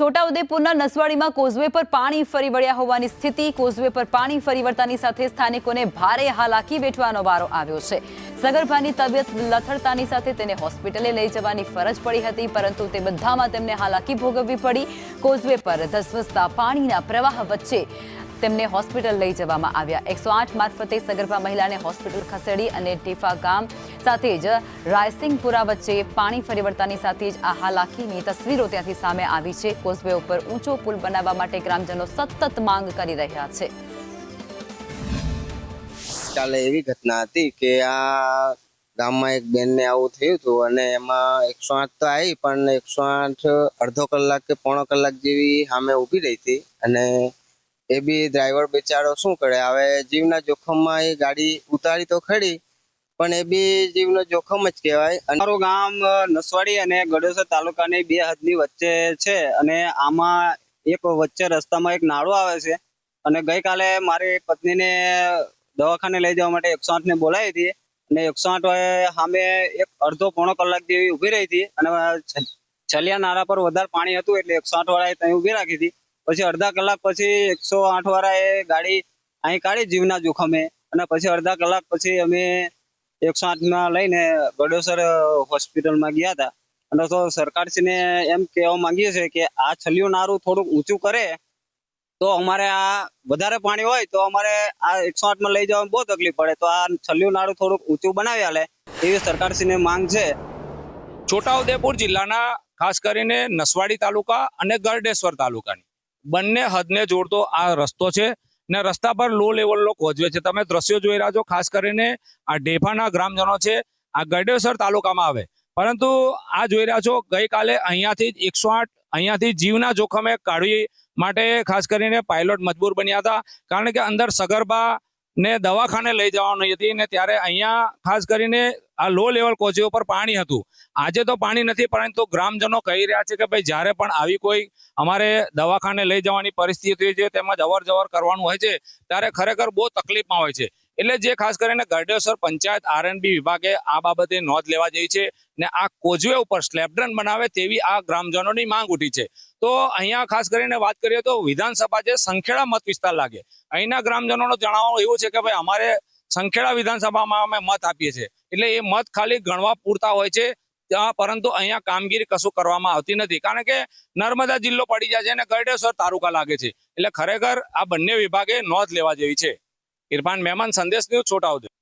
છોટાઉદેપુરના નસવાડીમાં causeway પર પાણી ફરી વળ્યા હોવાની સ્થિતિ। કોઝવે પર પાણી ફરી વળતાની સાથે સ્થાનિકોને ભારે હાલાકી વેઠવાનો વારો આવ્યો છે। સગર્ભાની તબિયત લથડતાની સાથે તેને હોસ્પિટલે લઈ જવાની ફરજ પડી હતી, પરંતુ તે બધામાં તેમને હાલાકી ભોગવવી પડી। કોઝવે પર ધસમસતા પાણીના પ્રવાહ વચ્ચે તેમને હોસ્પિટલ લઈ જવામાં આવ્યા। 108 મારફતે સગર્ભા મહિલાને હોસ્પિટલ ખસેડી અને ટીફા ગામ સાથે જ રાયસિંગપુરા વચ્ચે પાણી ફરી વળતાની સાથે જ આ હાલાકીની તસવીરો ત્યાંથી સામે આવી છે। કોઝવે ઉપર ઊંચો પુલ બનાવવા માટે ગ્રામજનો સતત માંગ કરી રહ્યા છે। કાલે એવી ઘટના હતી કે આ ગામમાં એક બેનને આવું થયું હતું અને એમાં 108 તો આવી, પણ 108 અડધો કલાક કે પોણો કલાક જેવી સામે ઊભી રહી હતી અને એ બી ડ્રાઈવર બિચારો શું કરે, હવે જીવના જોખમમાં એ ગાડી ઉતારી તો ખરી, પણ એ બી જીવનો જોખમ જ કહેવાય। અમારું ગામ નસવાડી અને ગડોસર તાલુકાની બે હદની વચ્ચે છે અને આમાં એક વચ્ચે રસ્તામાં એક નાળું આવે છે અને ગઈકાલે મારી પત્નીને દવાખાને લઈ જવા માટે 108 ને બોલાવી હતી અને 108 સામે એક અડધો પોણો કલાક જેવી ઊભી રહી હતી અને છલિયા નાળા પર વધારે પાણી હતું એટલે 108 વાળાએ ત્યાં ઊભી રાખી હતી। પછી અડધા કલાક પછી 108 વાળાએ ગાડી અહીં કાઢી જીવના જોખમે અને પછી અડધા કલાક પછી અમે 108માં લઈને ગડોસર હોસ્પિટલમાં ગયા હતા અને તો સરકારશ્રીને એમ કહેવા માંગીએ છીએ કે આ છલિયું નારું થોડુંક ઊંચું કરે તો અમારે આ વધારે પાણી હોય તો અમારે આ 108માં લઈ જવામાં બહુ તકલીફ પડે, તો આ છલિયું નારું થોડુંક ઊંચું બનાવી આલે એવી સરકારશ્રીને માંગ છે। છોટાઉદેપુર જિલ્લાના ખાસ કરીને નસવાડી તાલુકા અને ગરડેશ્વર તાલુકાની બંને હદને જોડતો આ રસ્તો છે ને રસ્તા પર લો લેવલનો કોઝવે છે। તમે દ્રશ્યો જોઈ રહ્યા છો, ખાસ કરીને આ ઢેફાના ગ્રામજનો છે, આ ગરડેશ્વર તાલુકામાં આવે, પરંતુ આ જોઈ રહ્યા છો ગઈકાલે અહીંયાથી 108 અહીંયાથી જીવના જોખમે કાઢવી માટે ખાસ કરીને પાયલોટ મજબૂર બન્યા હતા, કારણ કે અંદર સગર્ભા ને દવાખાને લઈ જવાની હતી ને ત્યારે અહીંયા ખાસ કરીને આ લો લેવલ કોઝવે ઉપર પાણી હતું। આજે તો પાણી નથી, પરંતુ ગ્રામજનો કહી રહ્યા છે કે ભાઈ જ્યારે પણ આવી કોઈ અમારે દવાખાને લઈ જવાની પરિસ્થિતિ છે, તેમજ અવર જવર કરવાનું હોય છે ત્યારે ખરેખર બહુ તકલીફમાં હોય છે। એટલે જે ખાસ કરીને ગરડેશ્વર પંચાયત આરએનબી વિભાગે આ બાબતે નોંધ લેવા જેવી છે ને આ કોઝવે ઉપર સ્લેબડ્રન બનાવે તેવી આ ગ્રામજનોની માંગ ઉઠી છે। તો અહીંયા ખાસ કરીને વાત કરીએ તો વિધાનસભા જે સંખેડા મત વિસ્તાર લાગે, અહીંના ગ્રામજનોનું જણાવવાનું એવું છે કે ભાઈ અમારે સંખેડા વિધાનસભામાં અમે મત આપીએ છીએ, એટલે એ મત ખાલી ગણવા પૂરતા હોય છે, પરંતુ અહીંયા કામગીરી કશું કરવામાં આવતી નથી, કારણ કે નર્મદા જિલ્લો પડી જાય છે અને ગરડેશ્વર તાલુકા લાગે છે। એટલે ખરેખર આ બંને વિભાગે નોંધ લેવા જેવી છે। ઇરફાન મહેમાન, સંદેશ ન્યૂઝ, છોટાઉદેપુર।